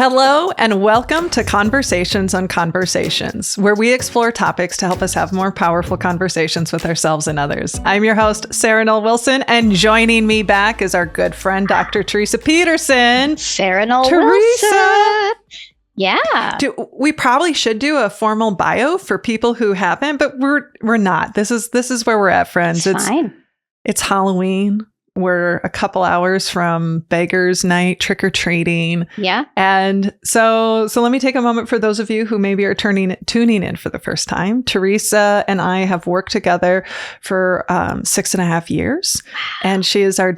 Hello and welcome to Conversations on Conversations, where we explore topics to help us have more powerful conversations with ourselves and others. I'm your host, Sarah Noll Wilson, and joining me back is our good friend, Dr. Teresa Peterson. Sarah Noll Wilson. Yeah. We probably should do a formal bio for people who haven't, but we're not. This is where we're at, friends. It's fine. It's Halloween. We're a couple hours from Beggars Night, trick-or-treating. Yeah. And so let me take a moment for those of you who maybe are tuning in for the first time. Teresa and I have worked together for 6.5 years. And she is our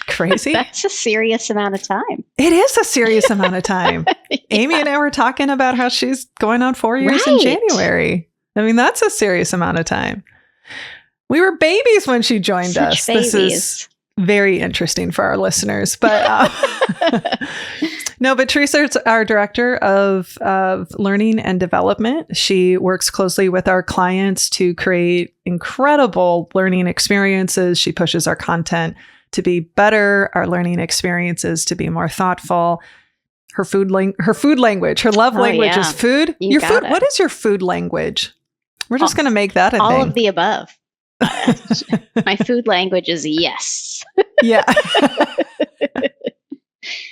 crazy. That's a serious amount of time. It is a serious amount of time. Yeah. Amy and I were talking about how she's going on 4 years in January. I mean, that's a serious amount of time. We were babies when she joined us. Babies. This is very interesting for our listeners. But but Teresa is our director of learning and development. She works closely with our clients to create incredible learning experiences. She pushes our content to be better, our learning experiences to be more thoughtful. Her food language, her love language is food. What is your food language? We're just going to make that a thing. All of the above. My food language is yes. Yeah.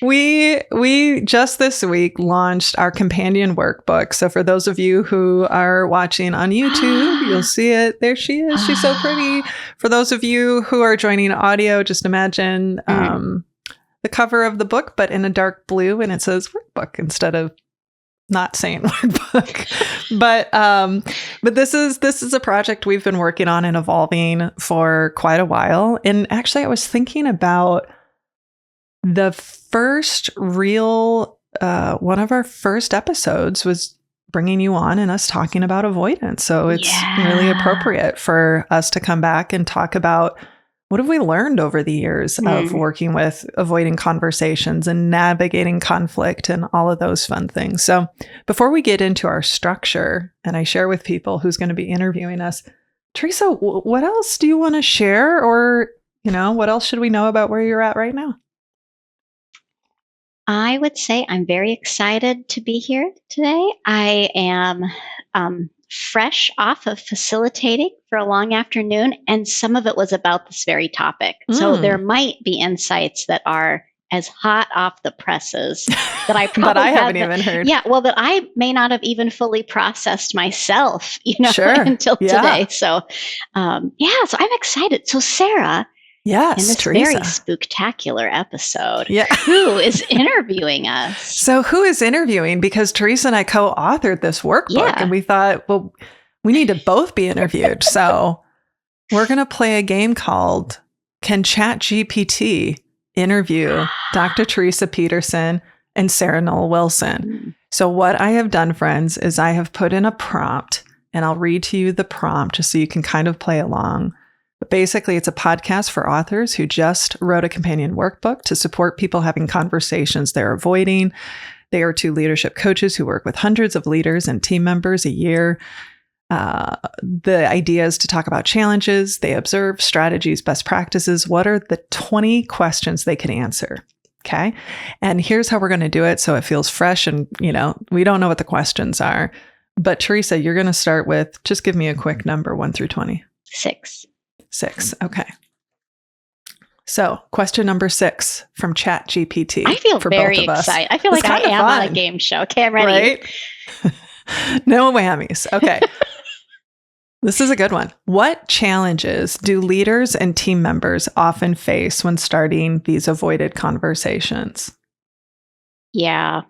We just this week launched our companion workbook. So for those of you who are watching on YouTube, you'll see it. There she is. She's so pretty. For those of you who are joining audio, just imagine the cover of the book, but in a dark blue, and it says workbook instead of not saying workbook. But this is a project we've been working on and evolving for quite a while. And actually, I was thinking about the first real one of our first episodes was bringing you on and us talking about avoidance. So it's really appropriate for us to come back and talk about what have we learned over the years of working with avoiding conversations and navigating conflict and all of those fun things. So before we get into our structure and I share with people who's going to be interviewing us, Teresa, what else do you want to share? Or, what else should we know about where you're at right now? I would say I'm very excited to be here today. I am fresh off of facilitating for a long afternoon, and some of it was about this very topic. So there might be insights that are as hot off the presses that I probably that I haven't even heard. Yeah, well, that I may not have even fully processed myself, until today. So, so I'm excited. So, Sarah. Yes, in this Teresa. Very spooktacular episode. Yeah. Who is interviewing us? So who is interviewing? Because Teresa and I co-authored this workbook and we thought, well, we need to both be interviewed. So we're going to play a game called Can ChatGPT Interview Dr. Teresa Peterson and Sarah Noll Wilson? So what I have done, friends, is I have put in a prompt and I'll read to you the prompt just so you can kind of play along. But basically, it's a podcast for authors who just wrote a companion workbook to support people having conversations they're avoiding. They are two leadership coaches who work with hundreds of leaders and team members a year. The idea is to talk about challenges they observe, strategies, best practices. What are the 20 questions they can answer? Okay. And here's how we're going to do it so it feels fresh and, we don't know what the questions are. But Teresa, you're going to start with, just give me a quick number, 1 through 20. 6. 6. Okay. So question number 6 from ChatGPT. I feel very excited. I feel like I am on a game show. Okay, I'm ready. Right? No whammies. Okay. This is a good one. What challenges do leaders and team members often face when starting these avoided conversations? Yeah.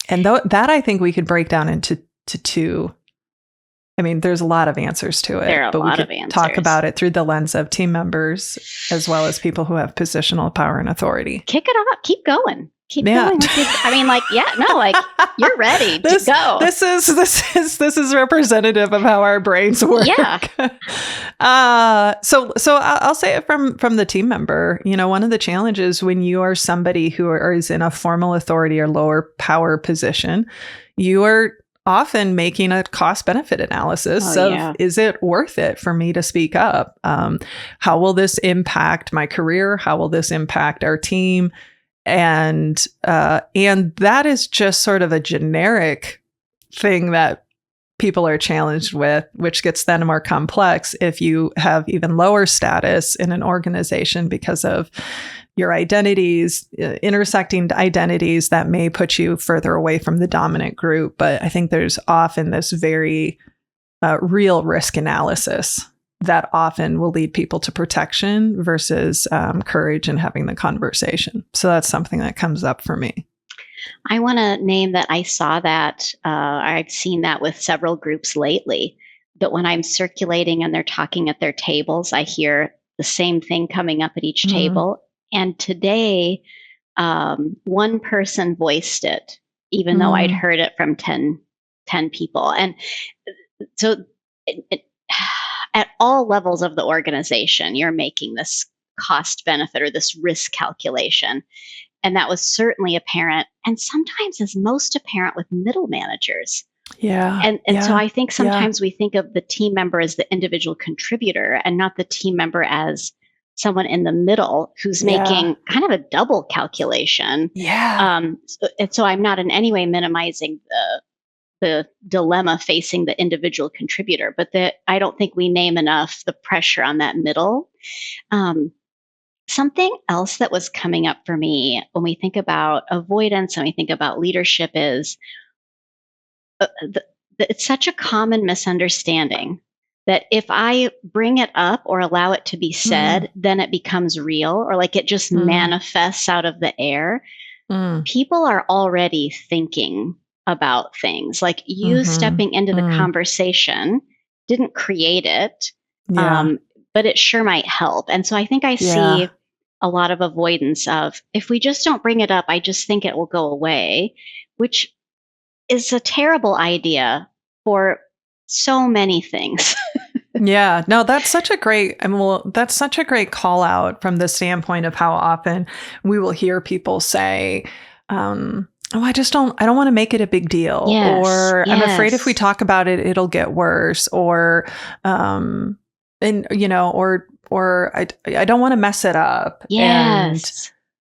And that I think we could break down into two. I mean, there's a lot of answers to it, but we could talk about it through the lens of team members as well as people who have positional power and authority. Kick it off. Keep going. Keep going. You're ready to go. This is representative of how our brains work. Yeah. So I'll say it from the team member. One of the challenges when you are somebody who is in a formal authority or lower power position, you are often making a cost-benefit analysis is it worth it for me to speak up? How will this impact my career? How will this impact our team? And that is just sort of a generic thing that people are challenged with, which gets then more complex if you have even lower status in an organization because of your identities, intersecting identities that may put you further away from the dominant group. But I think there's often this very real risk analysis that often will lead people to protection versus courage and having the conversation. So that's something that comes up for me. I want to name that I saw that. I've seen that with several groups lately. But when I'm circulating and they're talking at their tables, I hear the same thing coming up at each table. And today, one person voiced it, even though I'd heard it from 10 people. And so at all levels of the organization, you're making this cost benefit or this risk calculation. And that was certainly apparent, and sometimes is most apparent with middle managers. Yeah. And so I think sometimes we think of the team member as the individual contributor and not the team member as someone in the middle who's making kind of a double calculation. Yeah. And so I'm not in any way minimizing the dilemma facing the individual contributor, but that I don't think we name enough the pressure on that middle. Something else that was coming up for me when we think about avoidance and we think about leadership is it's such a common misunderstanding that if I bring it up or allow it to be said, then it becomes real, or like it just manifests out of the air. People are already thinking about things. Like you stepping into the conversation didn't create it. But it sure might help. And so I think I see a lot of avoidance of, if we just don't bring it up, I just think it will go away, which is a terrible idea for so many things. Yeah, no, that's such a great, that's such a great call out from the standpoint of how often we will hear people say, oh, I don't want to make it a big deal. Or I'm afraid if we talk about it, it'll get worse. Or, and or I don't want to mess it up. Yes.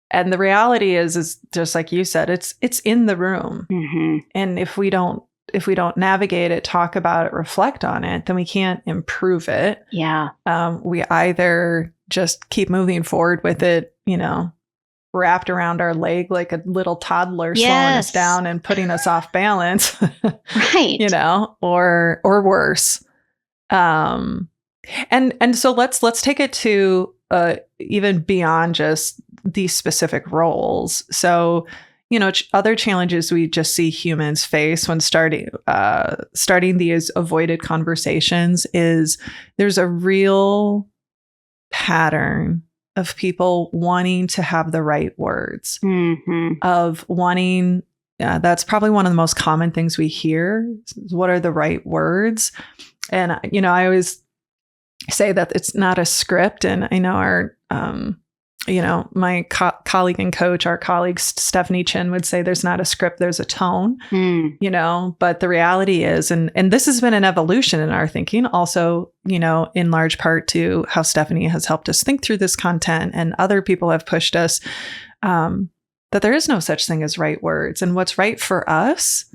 And the reality is just like you said, it's in the room. And if we don't navigate it, talk about it, reflect on it, then we can't improve it. Yeah. We either just keep moving forward with it, wrapped around our leg like a little toddler, slowing us down and putting us off balance. Right. Or worse. And so let's take it to even beyond just these specific roles. So, other challenges we just see humans face when starting these avoided conversations is there's a real pattern of people wanting to have the right words, of wanting. That's probably one of the most common things we hear. What are the right words? And, I always say that it's not a script. And I know our, my colleague and coach, our colleague Stephanie Chin would say there's not a script, there's a tone, but the reality is, and this has been an evolution in our thinking also, in large part to how Stephanie has helped us think through this content, and other people have pushed us, that there is no such thing as right words, and what's right for us.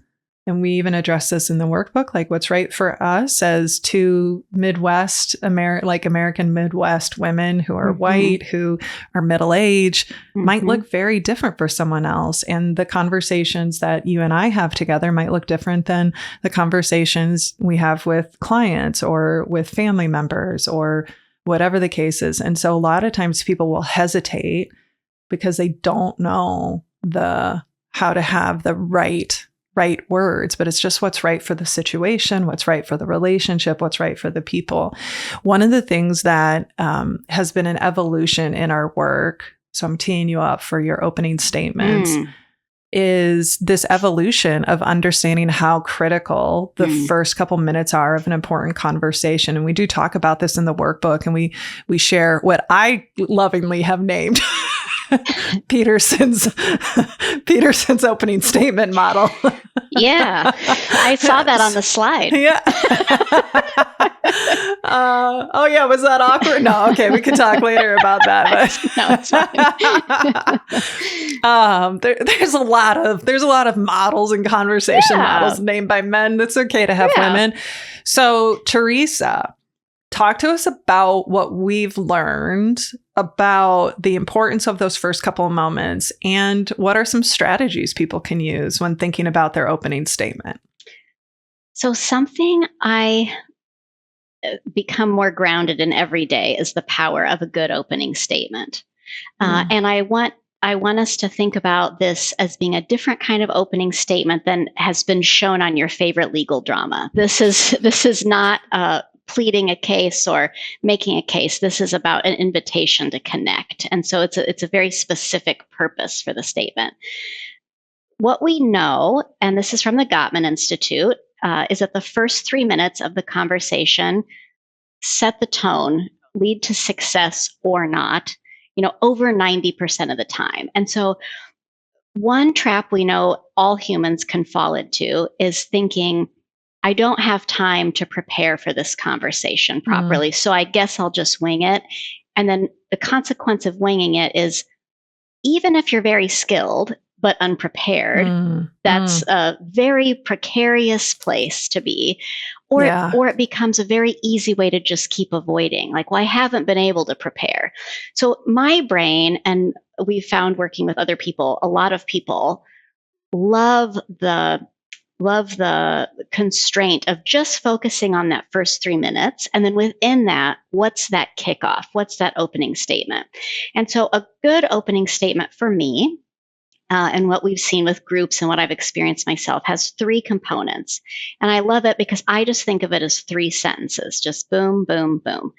And we even address this in the workbook, like what's right for us as two American Midwest women who are white, who are middle-aged, might look very different for someone else. And the conversations that you and I have together might look different than the conversations we have with clients or with family members or whatever the case is. And so a lot of times people will hesitate because they don't know how to have the right words, but it's just what's right for the situation, what's right for the relationship, what's right for the people. One of the things that has been an evolution in our work, so I'm teeing you up for your opening statements, is this evolution of understanding how critical the first couple minutes are of an important conversation. And we do talk about this in the workbook, and we share what I lovingly have named Peterson's opening statement model. Yeah, I saw that on the slide. Yeah. Oh yeah, was that awkward? No, okay, we could talk later about that. But No, it's fine. there's a lot of models and conversation models named by men. That's okay to have women. So Teresa, talk to us about what we've learned about the importance of those first couple of moments, and what are some strategies people can use when thinking about their opening statement. So something I become more grounded in every day is the power of a good opening statement. And I want us to think about this as being a different kind of opening statement than has been shown on your favorite legal drama. This is not pleading a case or making a case. This is about an invitation to connect. And so it's a very specific purpose for the statement. What we know, and this is from the Gottman Institute, is that the first 3 minutes of the conversation set the tone, lead to success or not, over 90% of the time. And so one trap we know all humans can fall into is thinking, I don't have time to prepare for this conversation properly, so I guess I'll just wing it. And then the consequence of winging it is, even if you're very skilled but unprepared, that's a very precarious place to be. Or it becomes a very easy way to just keep avoiding. Like, well, I haven't been able to prepare. So my brain, and we found working with other people, a lot of people love the constraint of just focusing on that first 3 minutes. And then within that, what's that kickoff? What's that opening statement? And so a good opening statement for me, and what we've seen with groups and what I've experienced myself, has 3 components. And I love it because I just think of it as 3 sentences, just boom, boom, boom.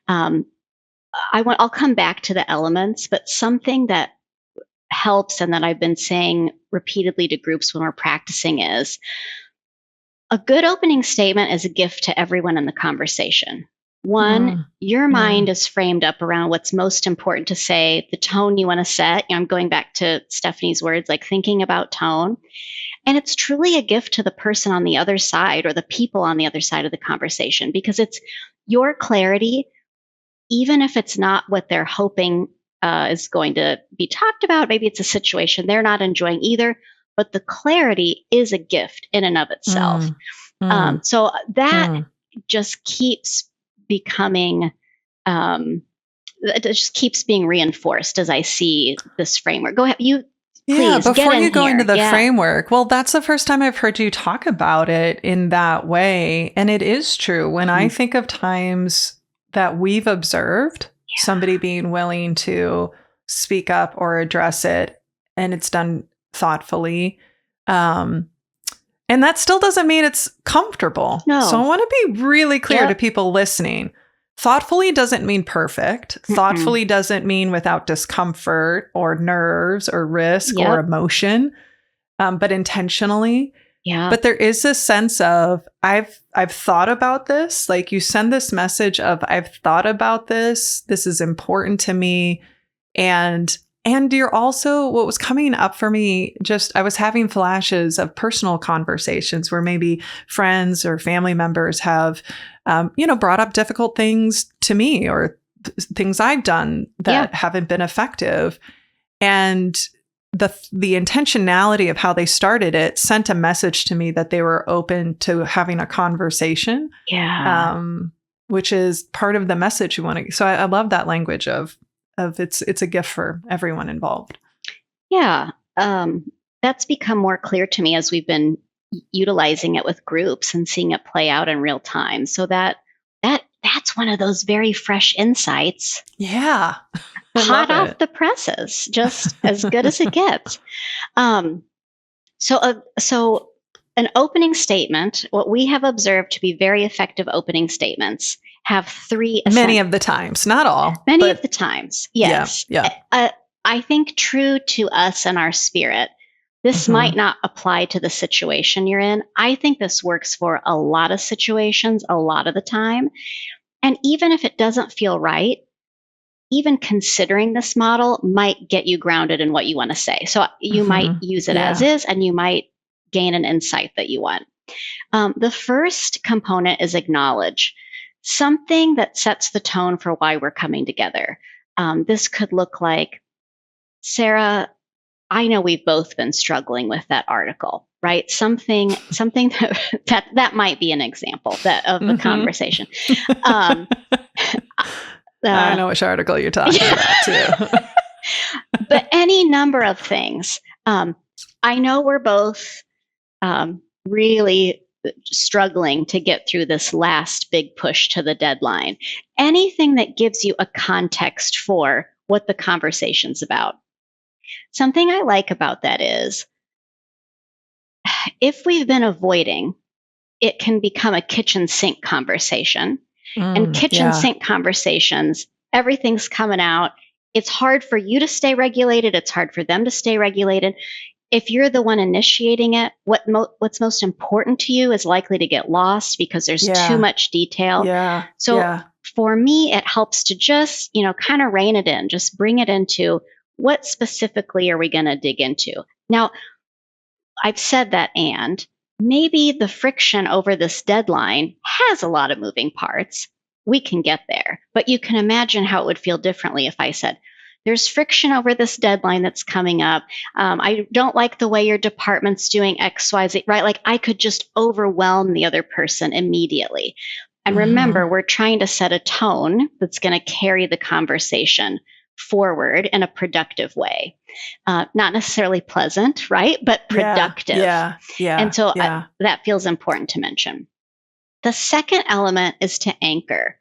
I'll come back to the elements, but something that helps and that I've been saying repeatedly to groups when we're practicing is, a good opening statement is a gift to everyone in the conversation. One, your mind is framed up around what's most important to say, the tone you want to set. I'm going back to Stephanie's words, like thinking about tone. And it's truly a gift to the person on the other side, or the people on the other side of the conversation, because it's your clarity, even if it's not what they're hoping is going to be talked about. Maybe it's a situation they're not enjoying either, but the clarity is a gift in and of itself. So that just keeps becoming, it just keeps being reinforced as I see this framework. Go ahead. Please, before you go into the framework, well, that's the first time I've heard you talk about it in that way. And it is true. When I think of times that we've observed somebody being willing to speak up or address it, and it's done thoughtfully, and that still doesn't mean it's comfortable. No. So I want to be really clear to people listening. Thoughtfully doesn't mean perfect. Thoughtfully doesn't mean without discomfort or nerves or risk or emotion, but intentionally. But there is this sense of, I've thought about this. Like, you send this message of, I've thought about this. This is important to me. And you're also, what was coming up for me, just, I was having flashes of personal conversations where maybe friends or family members have, brought up difficult things to me, or things I've done that haven't been effective. And the intentionality of how they started it sent a message to me that they were open to having a conversation. Which is part of the message you want to. So I love that language of it's a gift for everyone involved. That's become more clear to me as we've been utilizing it with groups and seeing it play out in real time. So that's one of those very fresh insights. Hot off the presses, just as good as it gets. So an opening statement, what we have observed to be very effective opening statements, have 3 many of the times, not all. Many of the times, yes. I think true to us and our spirit, this might not apply to the situation you're in. I think this works for a lot of situations, a lot of the time. And even if it doesn't feel right, even considering this model might get you grounded in what you want to say. So you might use it as is, and you might gain an insight that you want. The first component is acknowledge. something that sets the tone for why we're coming together. This could look like, Sarah, I know we've both been struggling with that article, right? Something that might be an example of the conversation. I know which article you're talking about too. But any number of things. I know we're both really struggling to get through this last big push to the deadline. Anything that gives you a context for what the conversation's about. Something I like about that is, if we've been avoiding, it can become a kitchen sink conversation. And kitchen sink conversations, everything's coming out. It's hard for you to stay regulated. It's hard for them to stay regulated. If you're the one initiating it, what's most important to you is likely to get lost because there's too much detail. For me, it helps to just, kind of rein it in, just bring it into what specifically are we going to dig into. Now, I've said that, and maybe the friction over this deadline has a lot of moving parts. We can get there, but you can imagine how it would feel differently if I said, there's friction over this deadline that's coming up. I don't like the way your department's doing X, Y, Z, right? Like, I could just overwhelm the other person immediately. And remember, we're trying to set a tone that's going to carry the conversation forward in a productive way. Not necessarily pleasant, right? But productive. And so that feels important to mention. The second element is to anchor.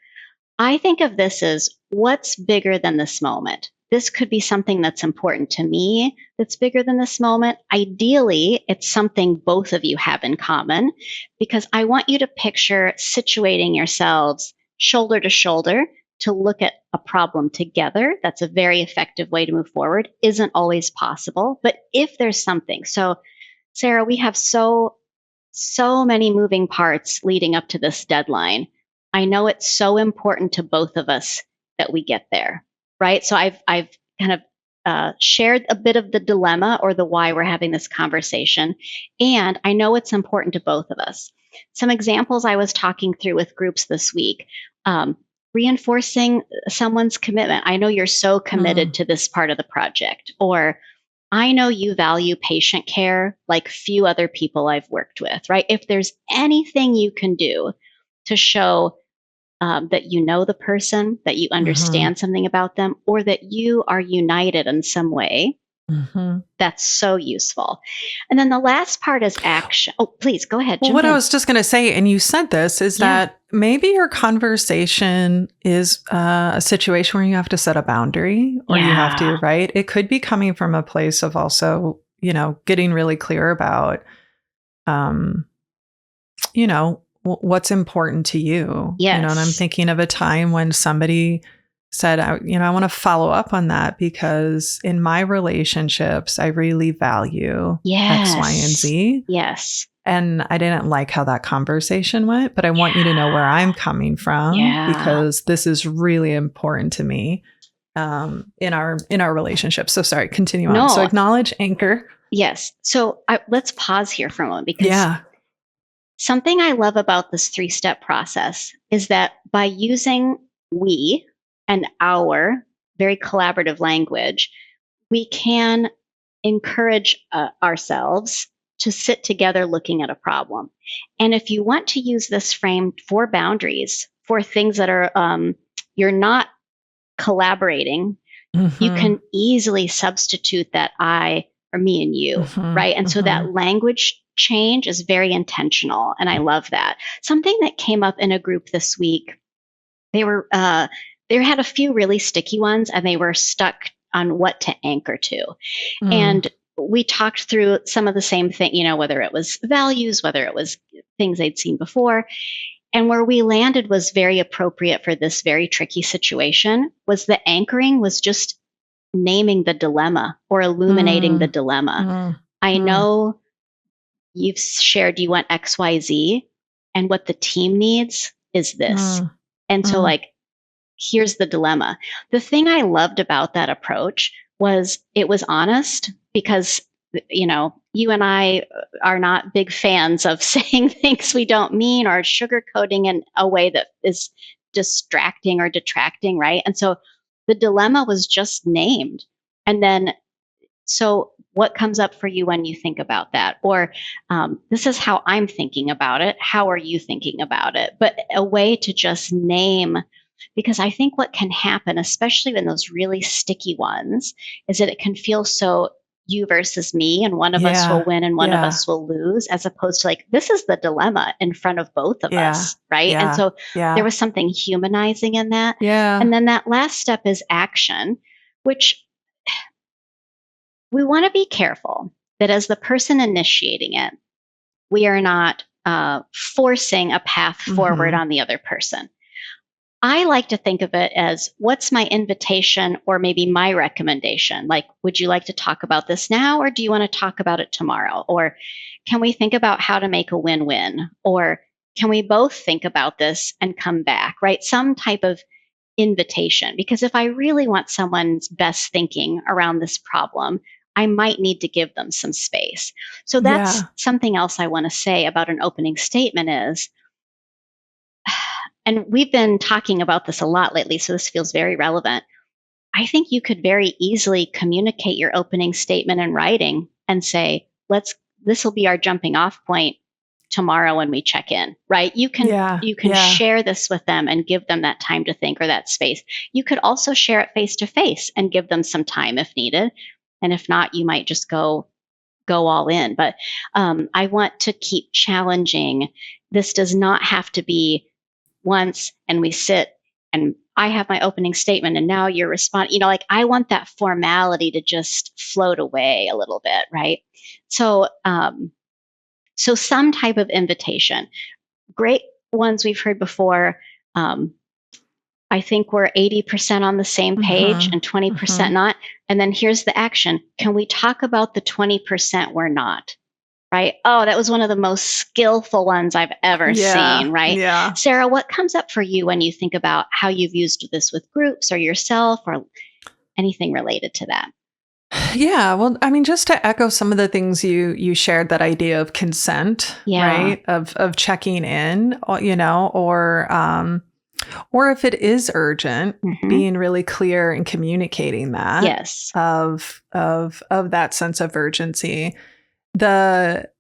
I think of this as, what's bigger than this moment? This could be something that's important to me that's bigger than this moment. Ideally, it's something both of you have in common, because I want you to picture situating yourselves shoulder to shoulder to look at a problem together. That's a very effective way to move forward. Isn't always possible, but if there's something. So, Sarah, we have so many moving parts leading up to this deadline. I know it's so important to both of us that we get there, right? So I've kind of shared a bit of the dilemma or the why we're having this conversation, and I know it's important to both of us. Some examples I was talking through with groups this week. Reinforcing someone's commitment. I know you're so committed to this part of the project, or I know you value patient care like few other people I've worked with, right? If there's anything you can do to show that you know the person, that you understand something about them, or that you are united in some way, that's so useful. And then the last part is action. Oh, please go ahead. Well, what I was just going to say, and you said this, is that maybe your conversation is a situation where you have to set a boundary, or you have to, right? It could be coming from a place of also, getting really clear about, what's important to you. Yes. And I'm thinking of a time when somebody said, I want to follow up on that because in my relationships, I really value X, Y, and Z. Yes. And I didn't like how that conversation went, but I want you to know where I'm coming from because this is really important to me in our relationship. So sorry, continue on. So acknowledge, anchor. Yes. So let's pause here for a moment, because something I love about this 3-step process is that by using we and our very collaborative language, we can encourage ourselves to sit together looking at a problem. And if you want to use this frame for boundaries, for things that are you're not collaborating, you can easily substitute that I or me and you, right? And so that language change is very intentional, and I love that. Something that came up in a group this week, they had a few really sticky ones, and they were stuck on what to anchor to. And we talked through some of the same thing, whether it was values, whether it was things they'd seen before. And where we landed was very appropriate for this very tricky situation, was the anchoring was just naming the dilemma or illuminating the dilemma. I know you've shared you want X, Y, Z, and what the team needs is this. And so here's the dilemma. The thing I loved about that approach was it was honest, because you and I are not big fans of saying things we don't mean or sugarcoating in a way that is distracting or detracting, right? And so the dilemma was just named. And then, so what comes up for you when you think about that? Or this is how I'm thinking about it. How are you thinking about it? But a way to just name, because I think what can happen, especially in those really sticky ones, is that it can feel so you versus me, and one of us will win and one of us will lose, as opposed to like, this is the dilemma in front of both of us, right? And so there was something humanizing in that. And then that last step is action, which we want to be careful that as the person initiating it, we are not forcing a path forward on the other person. I like to think of it as, what's my invitation or maybe my recommendation? Like, would you like to talk about this now, or do you want to talk about it tomorrow? Or can we think about how to make a win-win? Or can we both think about this and come back, right? Some type of invitation. Because if I really want someone's best thinking around this problem, I might need to give them some space. So that's something else I want to say about an opening statement is, and we've been talking about this a lot lately, so this feels very relevant. I think you could very easily communicate your opening statement in writing and say, this will be our jumping off point tomorrow when we check in, right? You can share this with them and give them that time to think, or that space. You could also share it face to face and give them some time if needed. And if not, you might just go all in. But I want to keep challenging. This does not have to be once and we sit and I have my opening statement and now you're responding. Like, I want that formality to just float away a little bit, right? So some type of invitation. Great ones we've heard before. I think we're 80% on the same page and 20% not. And then here's the action. Can we talk about the 20% we're not? Right? Oh, that was one of the most skillful ones I've ever seen, right? Yeah. Sarah, what comes up for you when you think about how you've used this with groups or yourself or anything related to that? Yeah. Well, I mean, just to echo some of the things you shared, that idea of consent, right? Of checking in, or if it is urgent, being really clear and communicating that. Yes. Of that sense of urgency. The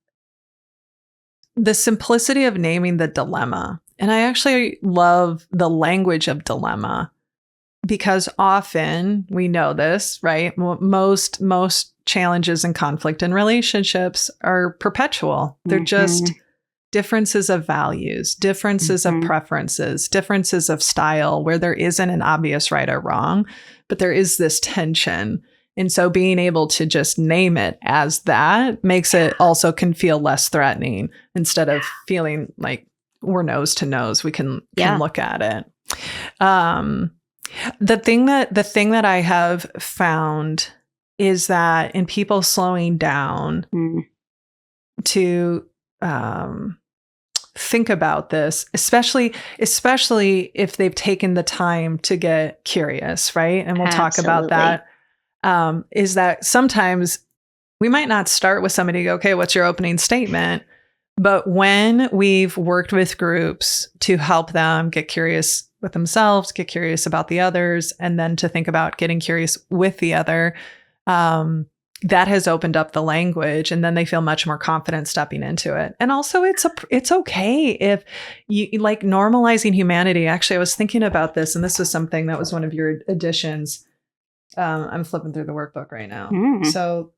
simplicity of naming the dilemma. And I actually love the language of dilemma, because often we know this, right? Most challenges and conflict in relationships are perpetual. They're just differences of values, differences of preferences, differences of style, where there isn't an obvious right or wrong, but there is this tension. And so being able to just name it as that makes it also can feel less threatening, instead of feeling like we're nose to nose. We can look at it. The thing that I have found is that in people slowing down to think about this, especially if they've taken the time to get curious, right? And we'll talk about that. Is that sometimes we might not start with somebody, okay, what's your opening statement? But when we've worked with groups to help them get curious with themselves, get curious about the others, and then to think about getting curious with the other, that has opened up the language, and then they feel much more confident stepping into it. And also it's okay if you like normalizing humanity. Actually, I was thinking about this, and this was something that was one of your additions. I'm flipping through the workbook right now. So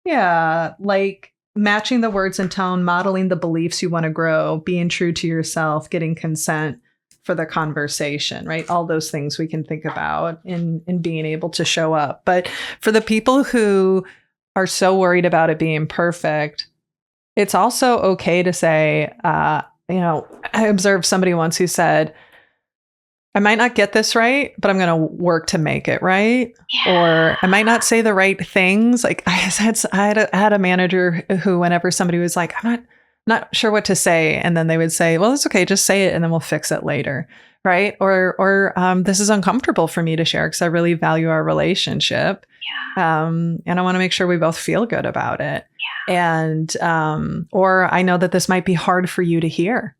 yeah, like matching the words and tone, modeling the beliefs you want to grow, being true to yourself, getting consent for the conversation, right? All those things we can think about in being able to show up. But for the people who are so worried about it being perfect, it's also okay to say, I observed somebody once who said, I might not get this right, but I'm going to work to make it right. Yeah. Or I might not say the right things. Like I had a manager who, whenever somebody was like, I'm not sure what to say, and then they would say, well, it's okay, just say it and then we'll fix it later. right? Or this is uncomfortable for me to share because I really value our relationship. Yeah. And I want to make sure we both feel good about it. Yeah. And or I know that this might be hard for you to hear.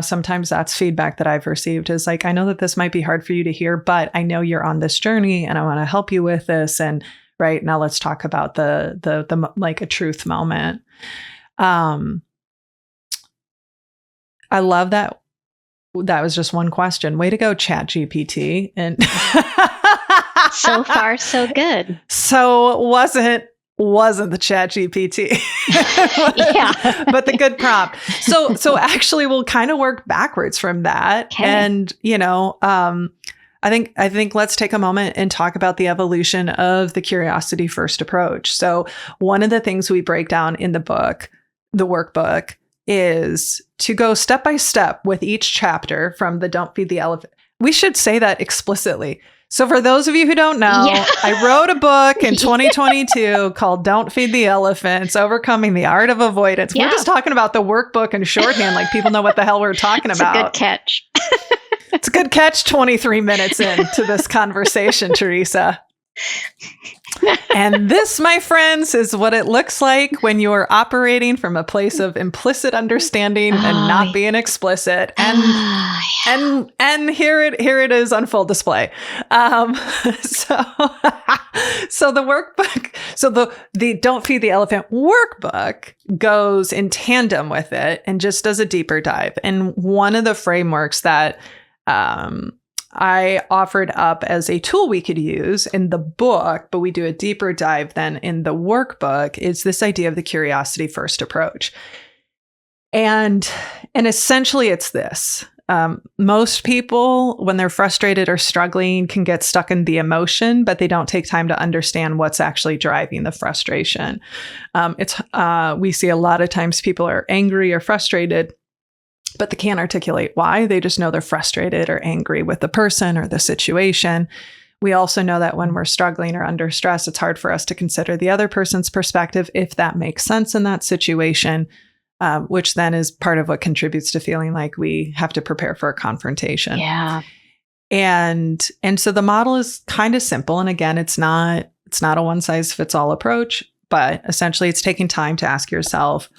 Sometimes that's feedback that I've received is like, I know that this might be hard for you to hear, but I know you're on this journey and I want to help you with this. And right now, let's talk about the like a truth moment. I love that. That was just one question. Way to go, ChatGPT. And so far, so good. So wasn't the ChatGPT. Yeah. But the good prompt. So actually we'll kind of work backwards from that. Okay. And, I think let's take a moment and talk about the evolution of the curiosity first approach. So one of the things we break down in the book, the workbook, is to go step by step with each chapter from the Don't Feed the Elephant. We should say that explicitly. So for those of you who don't know, I wrote a book in 2022 called Don't Feed the Elephants, Overcoming the Art of Avoidance. Yeah. We're just talking about the workbook and shorthand, like people know what the hell we're talking about. It's a good catch. It's a good catch 23 minutes into this conversation, Teresa. And this, my friends, is what it looks like when you are operating from a place of implicit understanding and not being explicit. And here it is on full display. So the workbook, so the Don't Feed the Elephant workbook goes in tandem with it and just does a deeper dive. And one of the frameworks that I offered up as a tool we could use in the book, but we do a deeper dive then in the workbook, is this idea of the curiosity first approach. And essentially it's this. Most people, when they're frustrated or struggling, can get stuck in the emotion, but they don't take time to understand what's actually driving the frustration. We see a lot of times people are angry or frustrated, but they can't articulate why. They just know they're frustrated or angry with the person or the situation. We also know that when we're struggling or under stress, it's hard for us to consider the other person's perspective, if that makes sense in that situation, which then is part of what contributes to feeling like we have to prepare for a confrontation. Yeah. And so the model is kind of simple. And again, it's not a one size fits all approach, but essentially it's taking time to ask yourself,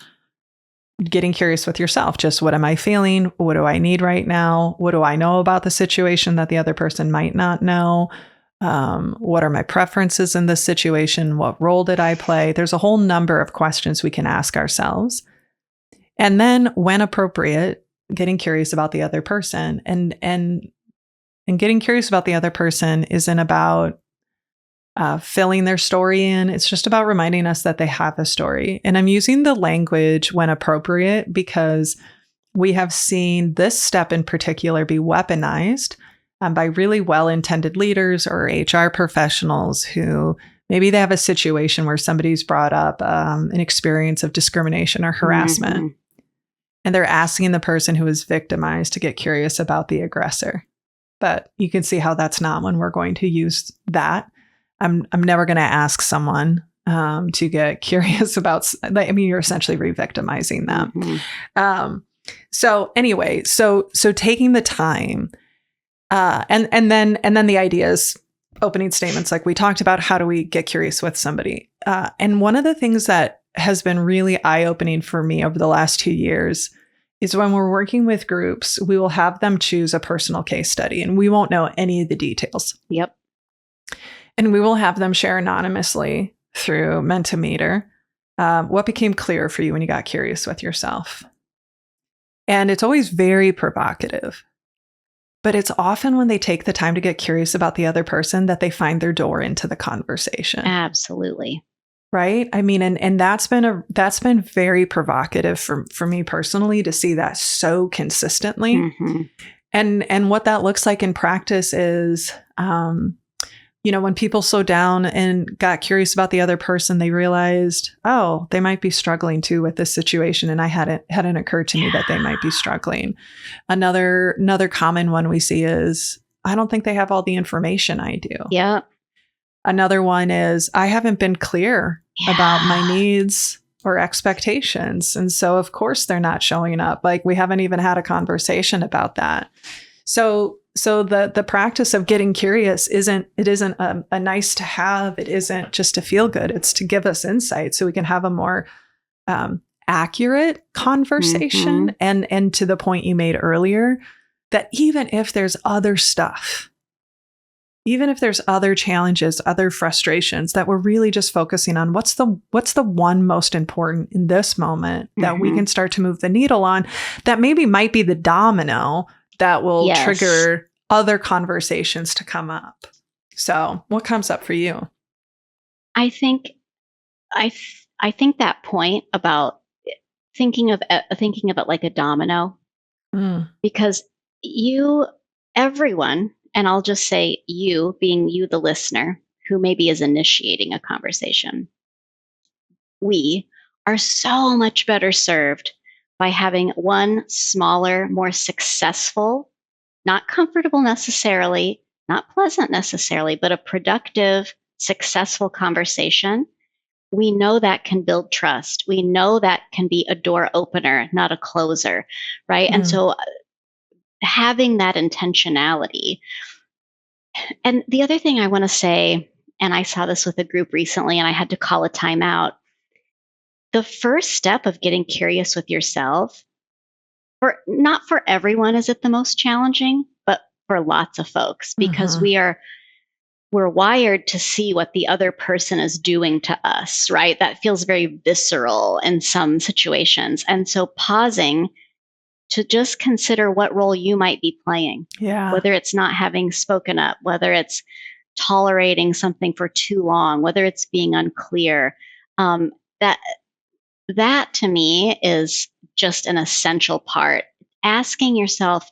getting curious with yourself. Just what am I feeling? What do I need right now? What do I know about the situation that the other person might not know? What are my preferences in this situation? What role did I play? There's a whole number of questions we can ask ourselves. And then when appropriate, getting curious about the other person. And getting curious about the other person isn't about filling their story in. It's just about reminding us that they have a story. And I'm using the language when appropriate because we have seen this step in particular be weaponized by really well-intended leaders or HR professionals who maybe they have a situation where somebody's brought up an experience of discrimination or harassment. Mm-hmm. And they're asking the person who is victimized to get curious about the aggressor. But you can see how that's not when we're going to use that. I'm never going to ask someone to get curious about. I mean, you're essentially re-victimizing them. Mm-hmm. So anyway, so taking the time, and then the ideas, opening statements like we talked about. How do we get curious with somebody? And one of the things that has been really eye-opening for me over the last 2 years is when we're working with groups, we will have them choose a personal case study, and we won't know any of the details. Yep. And we will have them share anonymously through Mentimeter what became clear for you when you got curious with yourself. And it's always very provocative. But it's often when they take the time to get curious about the other person that they find their door into the conversation. Absolutely. Right? I mean, and that's been very provocative for me personally to see that so consistently. Mm-hmm. And what that looks like in practice is when people slowed down and got curious about the other person, they realized, oh, they might be struggling too with this situation. And I hadn't occurred to me that they might be struggling. Another common one we see is, I don't think they have all the information I do. Yeah. Another one is, I haven't been clear about my needs or expectations. And so of course they're not showing up. Like we haven't even had a conversation about that. So So the practice of getting curious isn't a nice to have. It isn't just to feel good. It's to give us insight so we can have a more accurate conversation. And to the point you made earlier, that even if there's other stuff, even if there's other challenges, other frustrations, that we're really just focusing on what's the one most important in this moment that we can start to move the needle on, that maybe might be the domino that will trigger other conversations to come up. So what comes up for you? I think that point about thinking of it like a domino, because everyone, and I'll just say you, being you, the listener, who maybe is initiating a conversation, we are so much better served by having one smaller, more successful, not comfortable necessarily, not pleasant necessarily, but a productive, successful conversation. We know that can build trust. We know that can be a door opener, not a closer, right? And so having that intentionality. And the other thing I want to say, and I saw this with a group recently and I had to call a timeout. The first step of getting curious with yourself, not for everyone is it the most challenging, but for lots of folks, because we're wired to see what the other person is doing to us, right? That feels very visceral in some situations. And so pausing to just consider what role you might be playing, whether it's not having spoken up, whether it's tolerating something for too long, whether it's being unclear, that to me is just an essential part. Asking yourself,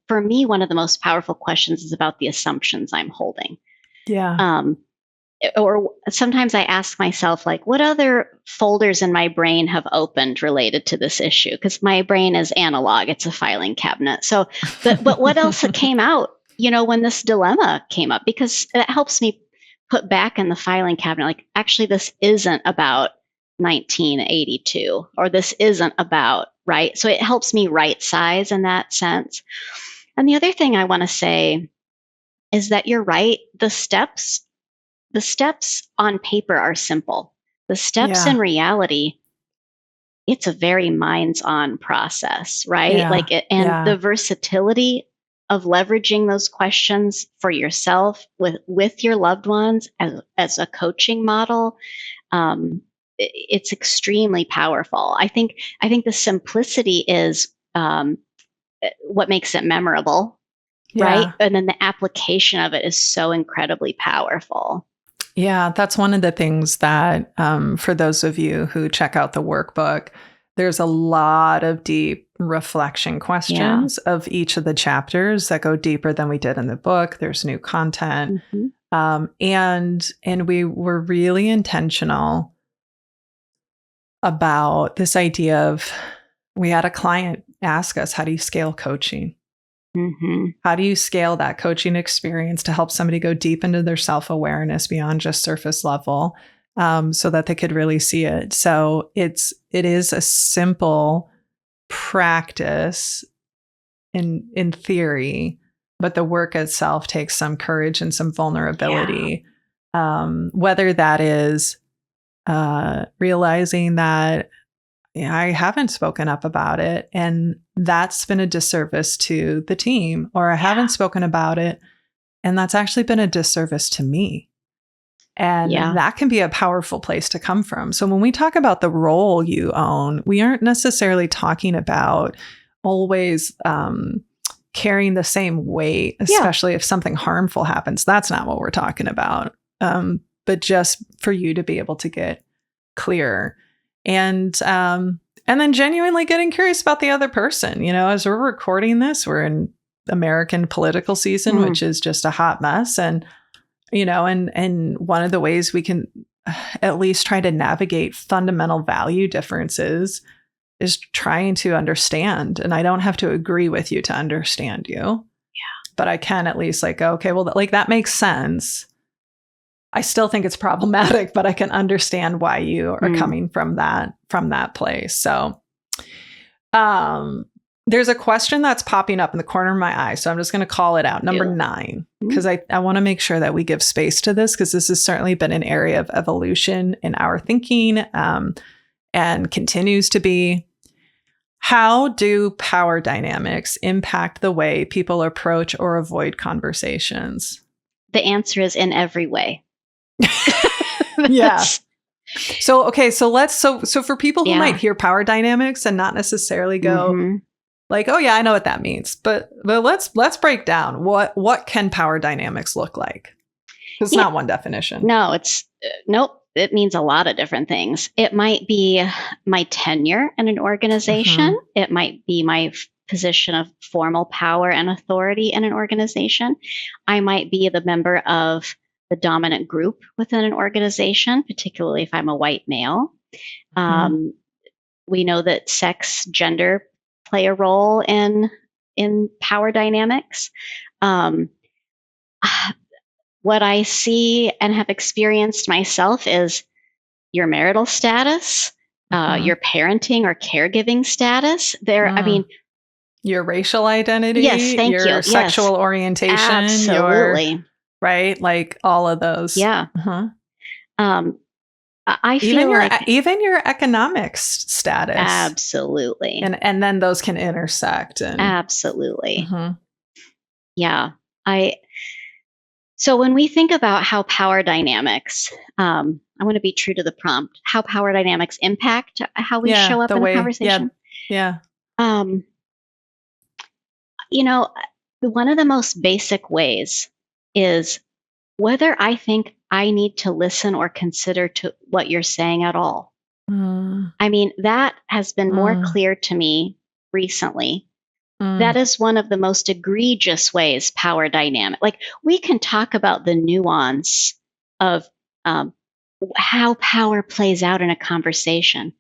for me, one of the most powerful questions is about the assumptions I'm holding. Or sometimes I ask myself, like, what other folders in my brain have opened related to this issue? Because my brain is analog; it's a filing cabinet. So, but what else came out, when this dilemma came up? Because it helps me put back in the filing cabinet, like, actually, this isn't about 1982, or this isn't about, right? So it helps me right size in that sense. And the other thing I want to say is that you're right. The steps on paper are simple. The steps in reality, it's a very minds-on process, right? The versatility of leveraging those questions for yourself with your loved ones as a coaching model, it's extremely powerful. I think the simplicity is what makes it memorable, right? And then the application of it is so incredibly powerful. Yeah, that's one of the things that for those of you who check out the workbook, there's a lot of deep reflection questions of each of the chapters that go deeper than we did in the book. There's new content. And we were really intentional about this idea of, we had a client ask us, how do you scale coaching? How do you scale that coaching experience to help somebody go deep into their self-awareness beyond just surface level, so that they could really see it? So it is a simple practice in theory, but the work itself takes some courage and some vulnerability. Whether that is realizing that I haven't spoken up about it, and that's been a disservice to the team, or I haven't spoken about it, and that's actually been a disservice to me. And that can be a powerful place to come from. So when we talk about the role you own, we aren't necessarily talking about always carrying the same weight, especially if something harmful happens. That's not what we're talking about. But just for you to be able to get clear. And then genuinely getting curious about the other person. As we're recording this, we're in American political season, which is just a hot mess. And, and one of the ways we can at least try to navigate fundamental value differences is trying to understand. And I don't have to agree with you to understand you. But I can at least okay, well, that makes sense. I still think it's problematic, but I can understand why you are coming from that place. So, there's a question that's popping up in the corner of my eye. So I'm just going to call it out. Number 9, because I want to make sure that we give space to this, because this has certainly been an area of evolution in our thinking and continues to be. How do power dynamics impact the way people approach or avoid conversations? The answer is in every way. Yeah. So, okay. So so for people who might hear power dynamics and not necessarily go like, oh yeah, I know what that means. But let's break down what can power dynamics look like? Because it's not one definition. No, nope. It means a lot of different things. It might be my tenure in an organization. It might be my position of formal power and authority in an organization. I might be the member of the dominant group within an organization, particularly if I'm a white male. We know that sex, gender play a role in power dynamics. What I see and have experienced myself is your marital status, your parenting or caregiving status. I mean, your racial identity, your sexual orientation, absolutely, right? Like all of those. Yeah. I feel even your economic status. Absolutely. And then those can intersect. Absolutely. Yeah. So when we think about how power dynamics, I want to be true to the prompt, how power dynamics impact how we show up in a conversation. Yeah. One of the most basic ways is whether I think I need to listen or consider to what you're saying at all. I mean, that has been more clear to me recently. That is one of the most egregious ways power dynamic. Like, we can talk about the nuance of how power plays out in a conversation.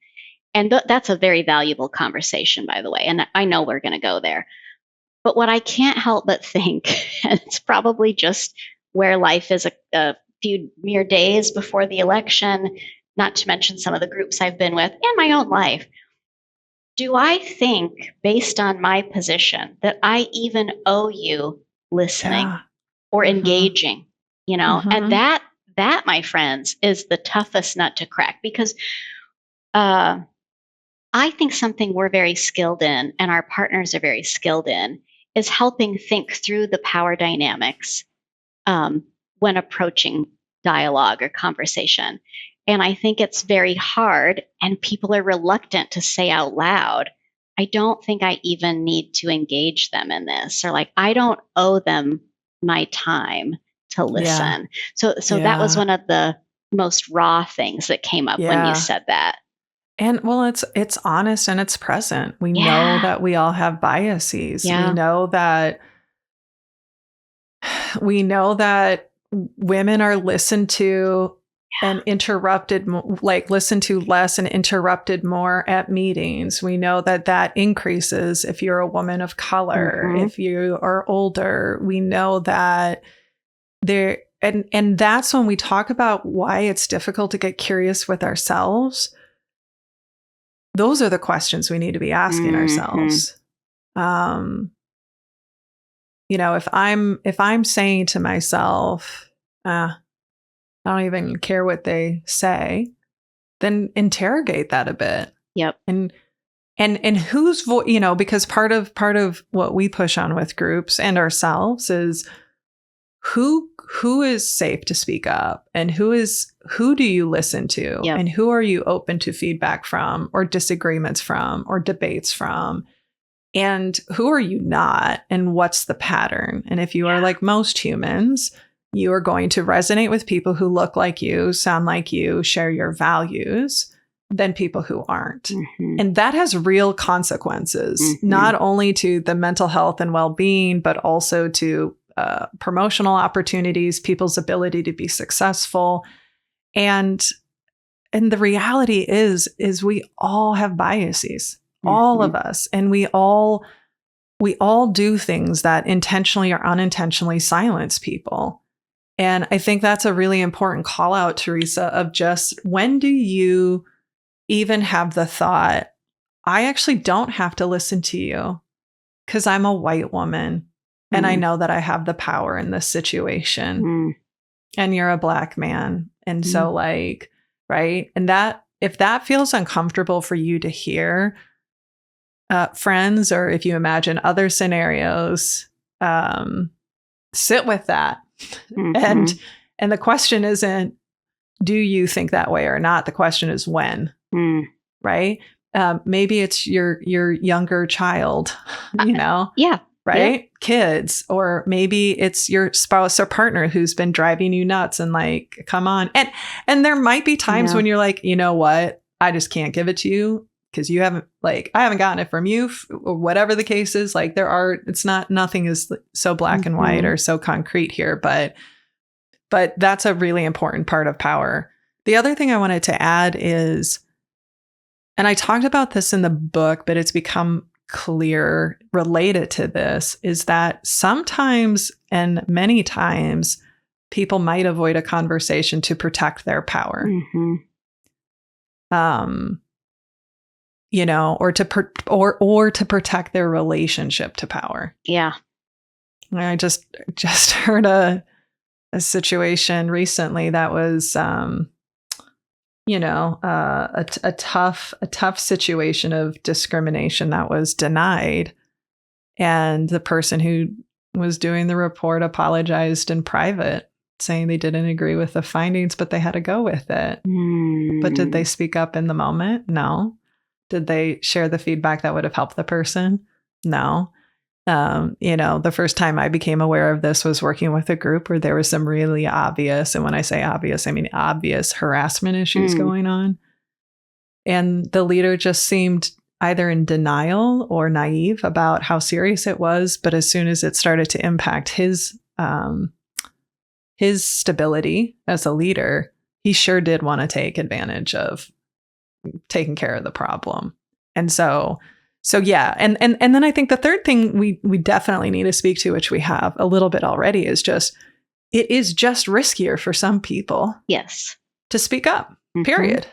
And that's a very valuable conversation, by the way. And I know we're going to go there. But what I can't help but think, and it's probably just where life is a few mere days before the election, not to mention some of the groups I've been with and my own life. Do I think, based on my position, that I even owe you listening or engaging? And that, my friends, is the toughest nut to crack, because I think something we're very skilled in, and our partners are very skilled in, is helping think through the power dynamics when approaching dialogue or conversation. And I think it's very hard, and people are reluctant to say out loud, I don't think I even need to engage them in this, or like, I don't owe them my time to listen. So that was one of the most raw things that came up when you said that. And well, it's honest and it's present. We know that we all have biases. Yeah. We know that women are listened to and interrupted, listened to less and interrupted more at meetings. We know that increases if you're a woman of color, if you are older. We know that there, and that's when we talk about why it's difficult to get curious with ourselves. Those are the questions we need to be asking ourselves. If I'm saying to myself, I don't even care what they say, then interrogate that a bit. Yep. And whose voice, because part of what we push on with groups and ourselves is who is safe to speak up, and who do you listen to, and who are you open to feedback from, or disagreements from, or debates from, and who are you not, and what's the pattern. And if you are like most humans, you are going to resonate with people who look like you, sound like you, share your values, than people who aren't. And that has real consequences, not only to the mental health and well-being, but also to promotional opportunities, people's ability to be successful. And the reality is we all have biases, all of us. And we all do things that intentionally or unintentionally silence people. And I think that's a really important call out, Teresa, of just, when do you even have the thought, I actually don't have to listen to you. because I'm a white woman and I know that I have the power in this situation, and you're a Black man. And so like, right. And that, if that feels uncomfortable for you to hear, friends, or if you imagine other scenarios, sit with that. And the question isn't, do you think that way or not? The question is when, right? Maybe it's your younger child, Yeah. right? Yeah. Kids, or maybe it's your spouse or partner who's been driving you nuts and like, come on. And there might be times when you're like, you know what? I just can't give it to you because you haven't, like, I haven't gotten it from you, or whatever the case is. Like nothing is so black and white or so concrete here, but that's a really important part of power. The other thing I wanted to add is, and I talked about this in the book, but it's become clear related to this, is that sometimes and many times people might avoid a conversation to protect their power. Or to protect their relationship to power. Yeah. I just heard a situation recently that was a tough situation of discrimination that was denied. And the person who was doing the report apologized in private, saying they didn't agree with the findings, but they had to go with it. But did they speak up in the moment? No. Did they share the feedback that would have helped the person? No. The first time I became aware of this was working with a group where there was some really obvious, and when I say obvious, I mean obvious harassment issues going on. And the leader just seemed either in denial or naive about how serious it was. But as soon as it started to impact his stability as a leader, he sure did want to take advantage of taking care of the problem. And so yeah. And then I think the third thing we definitely need to speak to, which we have a little bit already, is it is just riskier for some people. Yes. To speak up, period.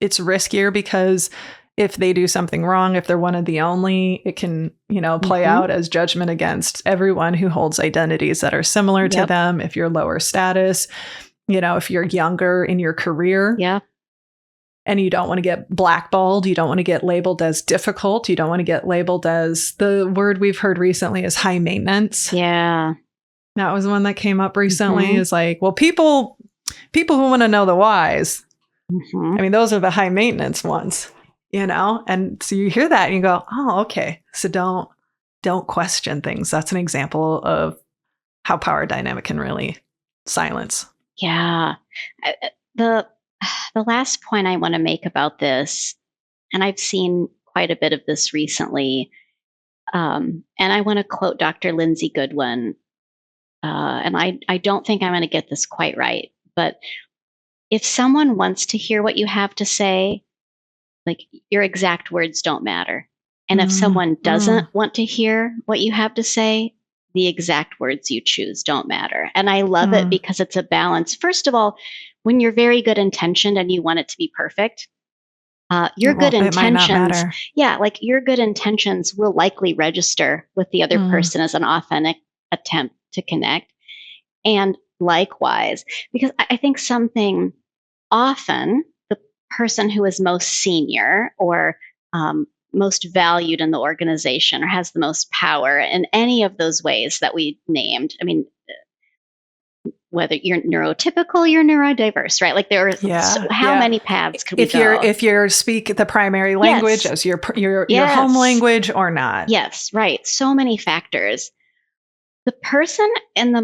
It's riskier because if they do something wrong, if they're one of the only, it can, play out as judgment against everyone who holds identities that are similar to them. If you're lower status, if you're younger in your career. Yeah. And you don't want to get blackballed. You don't want to get labeled as difficult. You don't want to get labeled as, the word we've heard recently is high maintenance. Yeah. That was one that came up recently, is like, well, people who want to know the whys. I mean, those are the high maintenance ones, and so you hear that and you go, oh, okay. So don't question things. That's an example of how power dynamic can really silence. Yeah. The last point I want to make about this, and I've seen quite a bit of this recently, and I want to quote Dr. Lindsay Goodwin, and I don't think I'm going to get this quite right, but if someone wants to hear what you have to say, like, your exact words don't matter. And if someone doesn't want to hear what you have to say, the exact words you choose don't matter. And I love it because it's a balance. First of all, when you're very good intentioned and you want it to be perfect, your good intentions, your good intentions will likely register with the other person as an authentic attempt to connect. And likewise, because I think something often the person who is most senior or most valued in the organization or has the most power in any of those ways that we named, I mean, whether you're neurotypical, you're neurodiverse, right? Like there are how many paths could we go? If you speak the primary language as your home language or not. Yes, right. So many factors. The person in the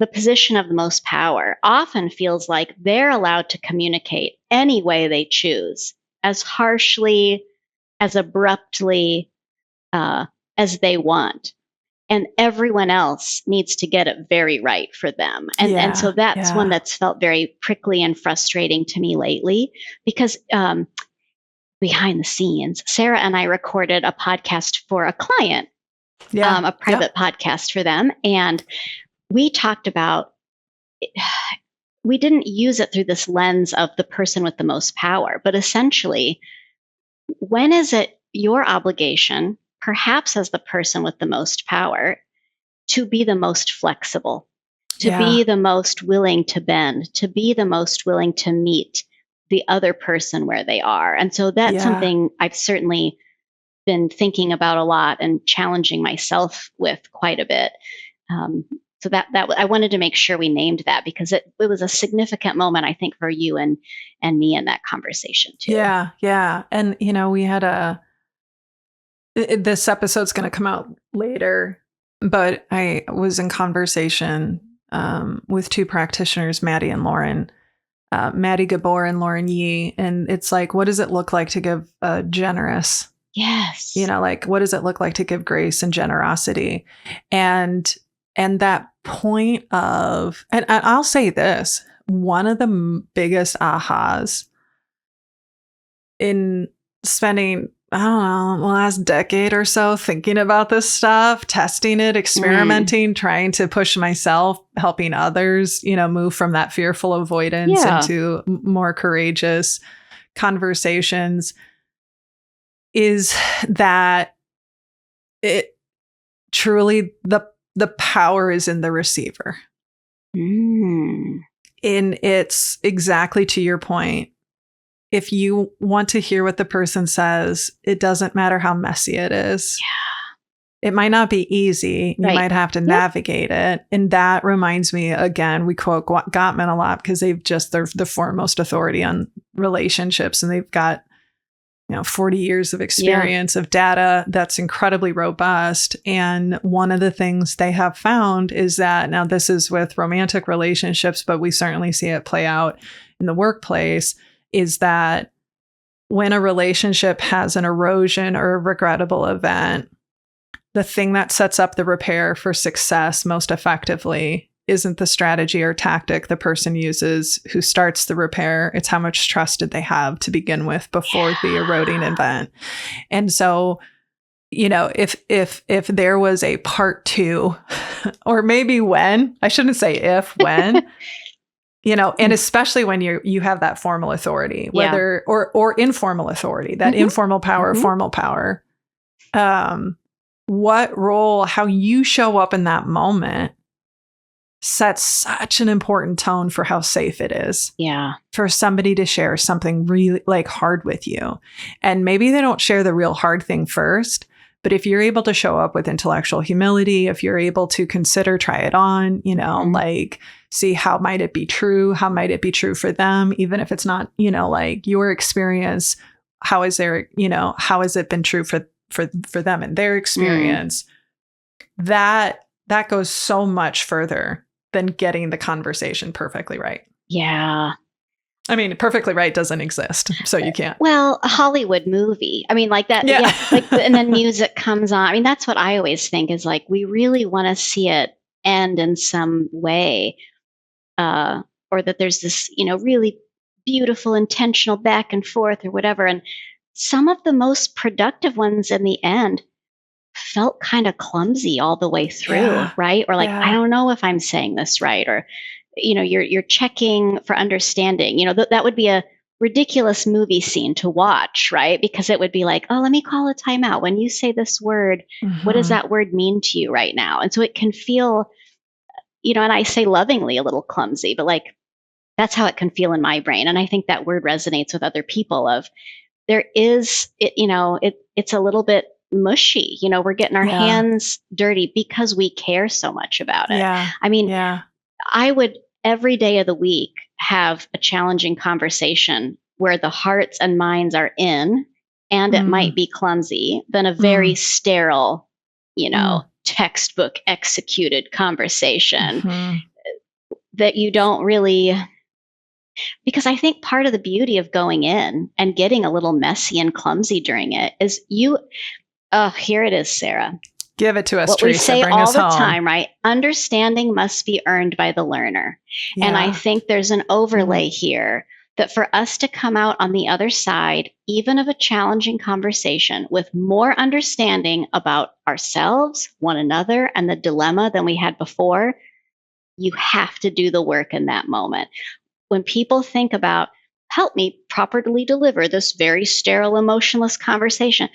position of the most power often feels like they're allowed to communicate any way they choose, as harshly, as abruptly as they want. And everyone else needs to get it very right for them. And so that's one that's felt very prickly and frustrating to me lately, because behind the scenes, Sarah and I recorded a podcast for a client, a private podcast for them. And we talked about, we didn't use it through this lens of the person with the most power, but essentially, when is it your obligation, perhaps as the person with the most power, to be the most flexible, to be the most willing to bend, to be the most willing to meet the other person where they are. And so that's something I've certainly been thinking about a lot and challenging myself with quite a bit. So that I wanted to make sure we named that because it was a significant moment, I think, for you and me in that conversation too. Yeah. And we had this episode's going to come out later, but I was in conversation with two practitioners, Maddie and Lauren, Maddie Gabor and Lauren Yee, and it's like, what does it look like to give generous? Yes. Like, what does it look like to give grace and generosity? And that point of, and I'll say this, one of the biggest ahas in spending, I don't know, the last decade or so thinking about this stuff, testing it, experimenting, trying to push myself, helping others, move from that fearful avoidance into more courageous conversations, is that it truly, the power is in the receiver. And it's exactly to your point. If you want to hear what the person says, it doesn't matter how messy it is. It might not be easy. You might have to navigate it. And that reminds me, again, we quote Gottman a lot because they're the foremost authority on relationships. And they've got 40 years of experience of data that's incredibly robust. And one of the things they have found is that, now this is with romantic relationships, but we certainly see it play out in the workplace, is that when a relationship has an erosion or a regrettable event, the thing that sets up the repair for success most effectively isn't the strategy or tactic the person uses who starts the repair. It's how much trust did they have to begin with before the eroding event. And so, if there was a part two, or maybe when, I shouldn't say if, when, and especially when you have that formal authority, whether or informal authority, that informal power, formal power, what role, how you show up in that moment sets such an important tone for how safe it is. For somebody to share something really hard with you. And maybe they don't share the real hard thing first, but if you're able to show up with intellectual humility, if you're able to consider, try it on, see how might it be true? How might it be true for them? Even if it's not, your experience, how has it been true for them and their experience? That goes so much further than getting the conversation perfectly right. I mean, perfectly right doesn't exist, so you can't. Well, a Hollywood movie. I mean, like that. And then music comes on. I mean, that's what I always think is we really want to see it end in some way, or that there's this, really beautiful, intentional back and forth or whatever. And some of the most productive ones in the end felt kind of clumsy all the way through, right? Or I don't know if I'm saying this right, or you're checking for understanding. That would be a ridiculous movie scene to watch, right? Because it would be oh, let me call a timeout. When you say this word, what does that word mean to you right now? And so it can feel, and I say lovingly a little clumsy, but that's how it can feel in my brain. And I think that word resonates with other people. There is, it's a little bit mushy. We're getting our hands dirty because we care so much about it. I mean, I would every day of the week have a challenging conversation where the hearts and minds are in, and it might be clumsy, than a very sterile, textbook executed conversation that you don't really. Because I think part of the beauty of going in and getting a little messy and clumsy during it is here it is, Sarah. Give it to us, what Teresa. We say Bring all us the home. time, right? Understanding must be earned by the learner. And I think there's an overlay here that for us to come out on the other side, even of a challenging conversation, with more understanding about ourselves, one another, and the dilemma than we had before, you have to do the work in that moment. When people think about, help me properly deliver this very sterile, emotionless conversation,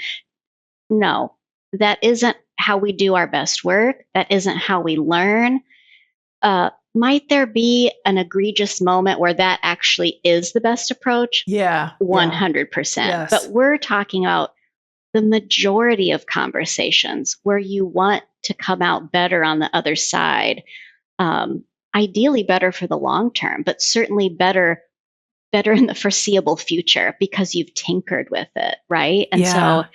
no, that isn't how we do our best work. That isn't how we learn. Might there be an egregious moment where that actually is the best approach? Yeah. 100%. Yes. But we're talking about the majority of conversations where you want to come out better on the other side. Ideally better for the long term, but certainly better in the foreseeable future because you've tinkered with it, right? And so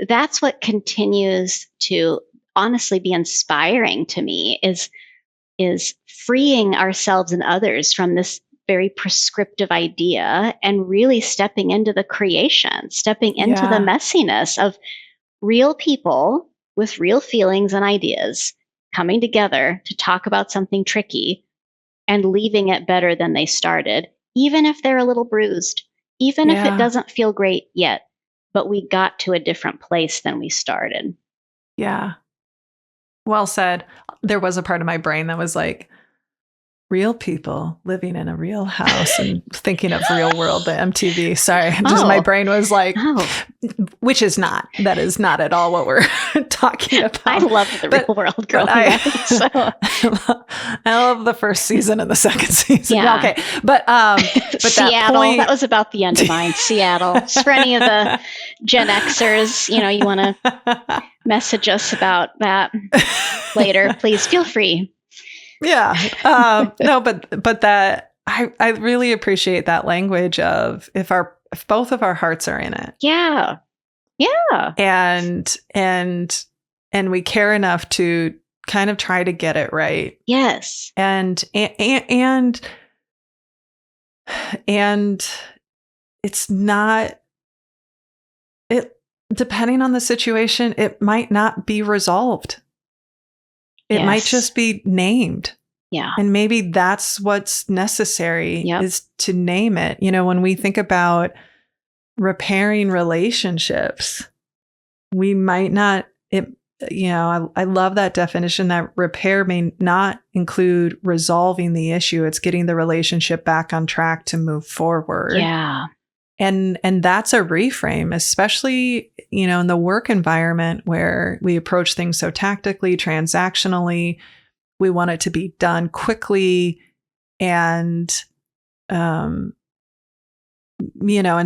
that's what continues to honestly be inspiring to me is freeing ourselves and others from this very prescriptive idea and really stepping into the creation, stepping into the messiness of real people with real feelings and ideas coming together to talk about something tricky and leaving it better than they started, even if they're a little bruised, even if it doesn't feel great yet, but we got to a different place than we started. Yeah. Well said. There was a part of my brain that was like, real people living in a real house and thinking of Real World, the MTV. Sorry. Just my brain was like, which is not. That is not at all what we're talking about. I love the Real World growing up. So. I love the first season and the second season. Yeah. Okay. But Seattle, that was about the end of mine. Seattle. Just for any of the Gen Xers, you want to message us about that later, please feel free. Yeah. No, but that I really appreciate that language of if both of our hearts are in it. Yeah. Yeah. And we care enough to kind of try to get it right. Yes. And it's not depending on the situation, it might not be resolved. It might just be named. Yeah. And maybe that's what's necessary is to name it. When we think about repairing relationships, we might not, I love that definition that repair may not include resolving the issue. It's getting the relationship back on track to move forward. Yeah. And that's a reframe, especially, in the work environment where we approach things so tactically, transactionally. We want it to be done quickly and, and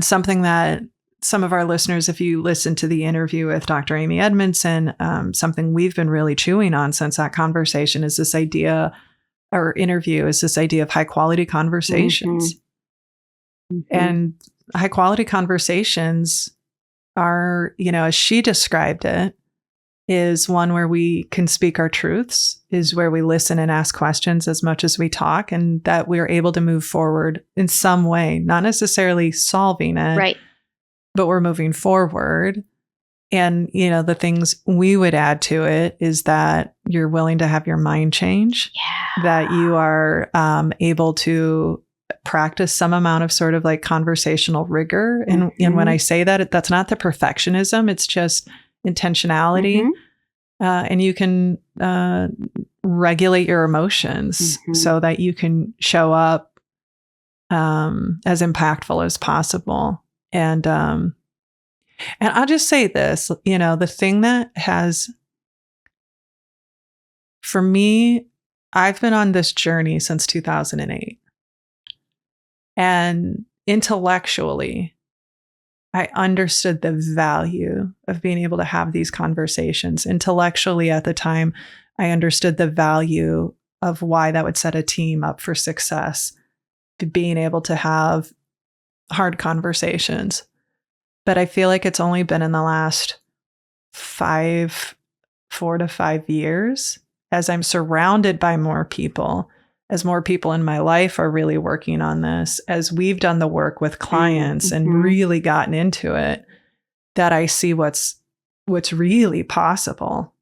something that some of our listeners, if you listen to the interview with Dr. Amy Edmondson, something we've been really chewing on since that conversation is this idea, or interview is this idea of high quality conversations. Mm-hmm. And high quality conversations are, as she described it, is one where we can speak our truths, is where we listen and ask questions as much as we talk, and that we're able to move forward in some way, not necessarily solving it, right? But we're moving forward. And, the things we would add to it is that you're willing to have your mind change, that you are able to practice some amount of sort of like conversational rigor. And when I say that, that's not the perfectionism, it's just intentionality. And you can regulate your emotions so that you can show up as impactful as possible. And I'll just say this, the thing that has, for me, I've been on this journey since 2008. And intellectually, I understood the value of being able to have these conversations. Intellectually, at the time, I understood the value of why that would set a team up for success, to being able to have hard conversations. But I feel like it's only been in the last 4 to 5 years, as I'm surrounded by more people, as more people in my life are really working on this, as we've done the work with clients and really gotten into it, that I see what's really possible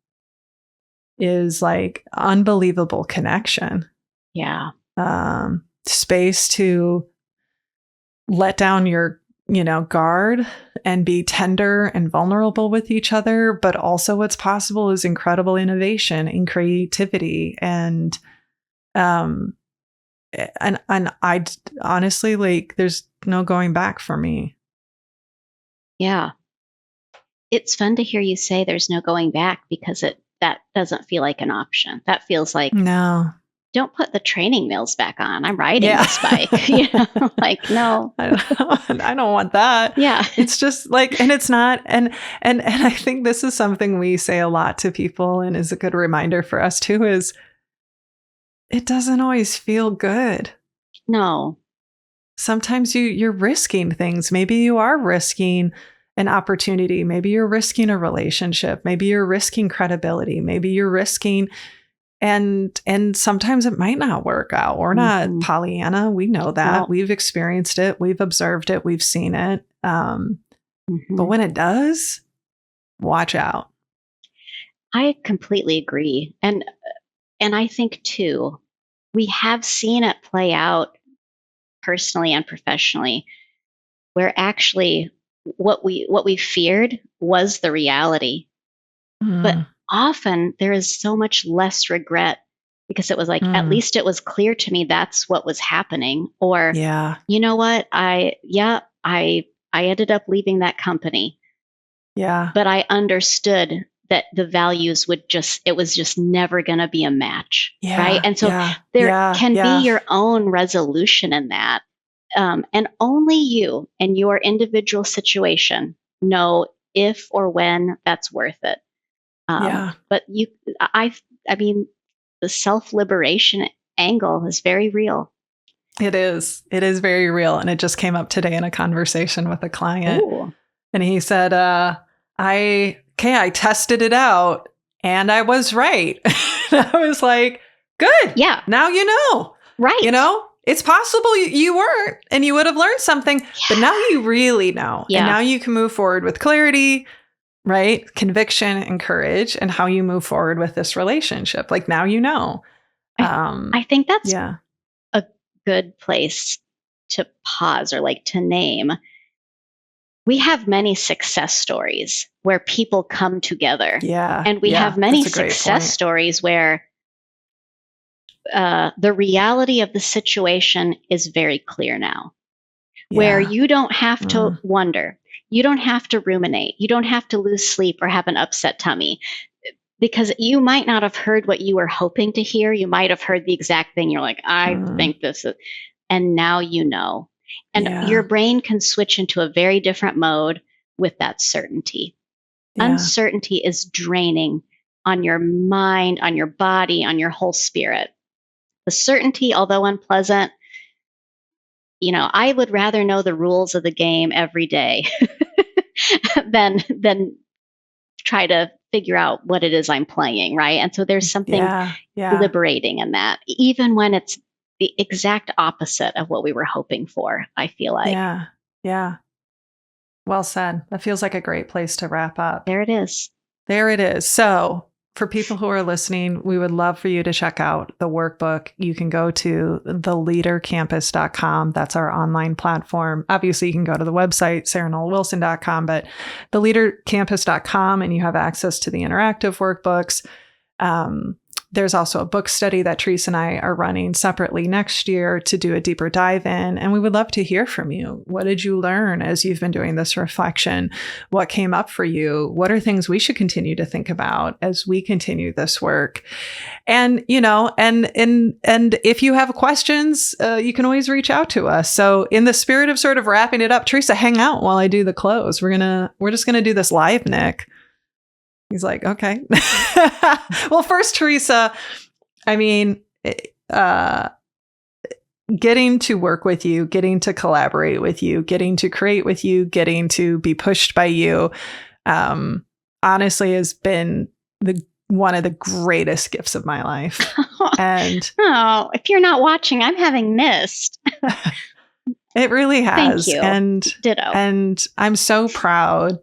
is like unbelievable connection. Yeah. Space to let down your, guard and be tender and vulnerable with each other. But also what's possible is incredible innovation and creativity. And I honestly, like, there's no going back for me. Yeah. it's fun to hear you say there's no going back, because that doesn't feel like an option. That feels like, No. don't put the training wheels back on. I'm riding Yeah. this bike. Like, no. I don't want that. Yeah. It's just like, and it's not, and I think this is something we say a lot to people, and is a good reminder for us too, is it doesn't always feel good. No. Sometimes you're risking things. Maybe you are risking an opportunity. Maybe you're risking a relationship. Maybe you're risking credibility. Maybe you're risking, and sometimes it might not work out. We're not Pollyanna. We know that. No. We've experienced it. We've observed it. We've seen it. But when it does, watch out. I completely agree. And I think too, we have seen it play out personally and professionally, where actually what we feared was the reality. But often there is so much less regret, because it was like, at least it was clear to me that's what was happening. Or, you know what? I ended up leaving that company. Yeah. But I understood that the values it was just never going to be a match. Yeah, right. And so there can be your own resolution in that. And only you and your individual situation know if or when that's worth it. But I mean, the self-liberation angle is very real. It is. It is very real. And it just came up today in a conversation with a client. Ooh. And he said, I tested it out and I was right. And I was like, good. Yeah. Now you know. Right. You know, it's possible you weren't, and you would have learned something, but now you really know. Yeah. And now you can move forward with clarity, right? Conviction and courage, and how you move forward with this relationship. Like, now you know. I think that's a good place to pause, or like to name. We have many success stories where people come together. Yeah. And we have many success stories where the reality of the situation is very clear now, where you don't have to wonder. You don't have to ruminate. You don't have to lose sleep or have an upset tummy, because you might not have heard what you were hoping to hear. You might have heard the exact thing. You're like, I think this is, and now you know. And your brain can switch into a very different mode with that certainty. Uncertainty is draining on your mind, on your body, on your whole spirit. The certainty, although unpleasant, I would rather know the rules of the game every day than try to figure out what it is I'm playing, right? And so there's something liberating in that, even when it's the exact opposite of what we were hoping for, I feel like. Yeah. Well said. That feels like a great place to wrap up. There it is. So for people who are listening, we would love for you to check out the workbook. You can go to theleadercampus.com. That's our online platform. Obviously, you can go to the website, sarahnollwilson.com, but theleadercampus.com, and you have access to the interactive workbooks. There's also a book study that Teresa and I are running separately next year to do a deeper dive in. And we would love to hear from you. What did you learn as you've been doing this reflection? What came up for you? What are things we should continue to think about as we continue this work? And, and if you have questions, you can always reach out to us. So in the spirit of sort of wrapping it up, Teresa, hang out while I do the close. We're just going to do this live, Nick. He's like, okay. Well, first, Teresa, I mean, getting to work with you, getting to collaborate with you, getting to create with you, getting to be pushed by you, honestly has been one of the greatest gifts of my life. And if you're not watching, I'm having missed. It really has. Thank you. And ditto. And I'm so proud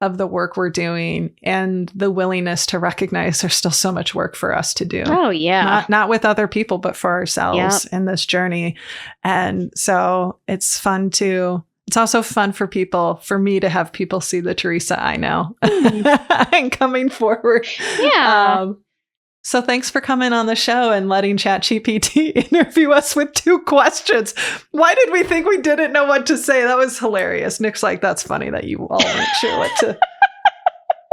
of the work we're doing and the willingness to recognize there's still so much work for us to do. Oh, yeah. Not with other people, but for ourselves in this journey. And so it's also fun for me to have people see the Teresa I know and coming forward. Yeah. So thanks for coming on the show and letting ChatGPT interview us with 2 questions. Why did we think we didn't know what to say? That was hilarious. Nick's like, that's funny that you all weren't sure what to.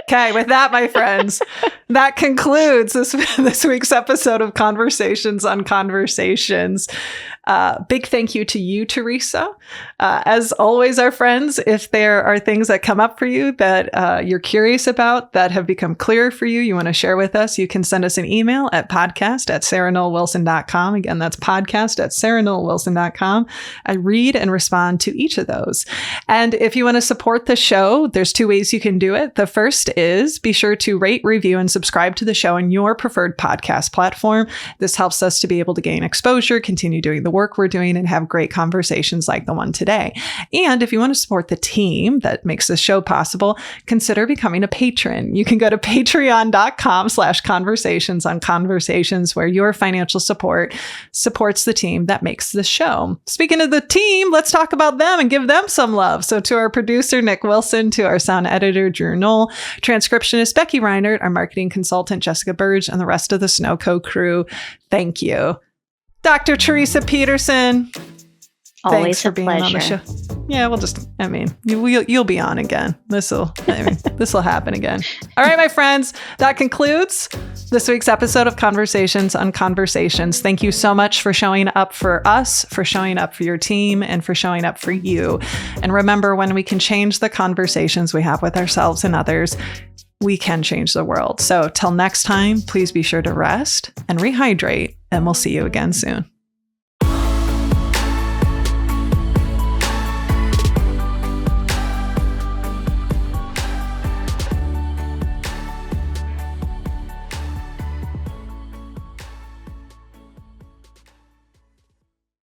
Okay, with that, my friends, that concludes this week's episode of Conversations on Conversations. Big thank you to you, Teresa. As always, our friends, if there are things that come up for you that you're curious about, that have become clear for you, you want to share with us, you can send us an email at podcast@sarahnollwilson.com. Again, that's podcast@sarahnollwilson.com. I read and respond to each of those. And if you want to support the show, there's two ways you can do it. The first is be sure to rate, review, and subscribe to the show on your preferred podcast platform. This helps us to be able to gain exposure, continue doing the work we're doing, and have great conversations like the one today. And if you want to support the team that makes this show possible, consider becoming a patron. You can go to patreon.com/conversations on conversations, where your financial support supports the team that makes this show. Speaking of the team, let's talk about them and give them some love. So to our producer, Nick Wilson, to our sound editor, Drew Noll, transcriptionist, Becky Reinert, our marketing consultant, Jessica Burge, and the rest of the Snowco crew, thank you. Dr. Teresa Peterson, Always thanks for a being pleasure. on the show. Yeah, you'll be on again. This will happen again. All right, my friends, that concludes this week's episode of Conversations on Conversations. Thank you so much for showing up for us, for showing up for your team, and for showing up for you. And remember, when we can change the conversations we have with ourselves and others, we can change the world. So till next time, please be sure to rest and rehydrate, and we'll see you again soon.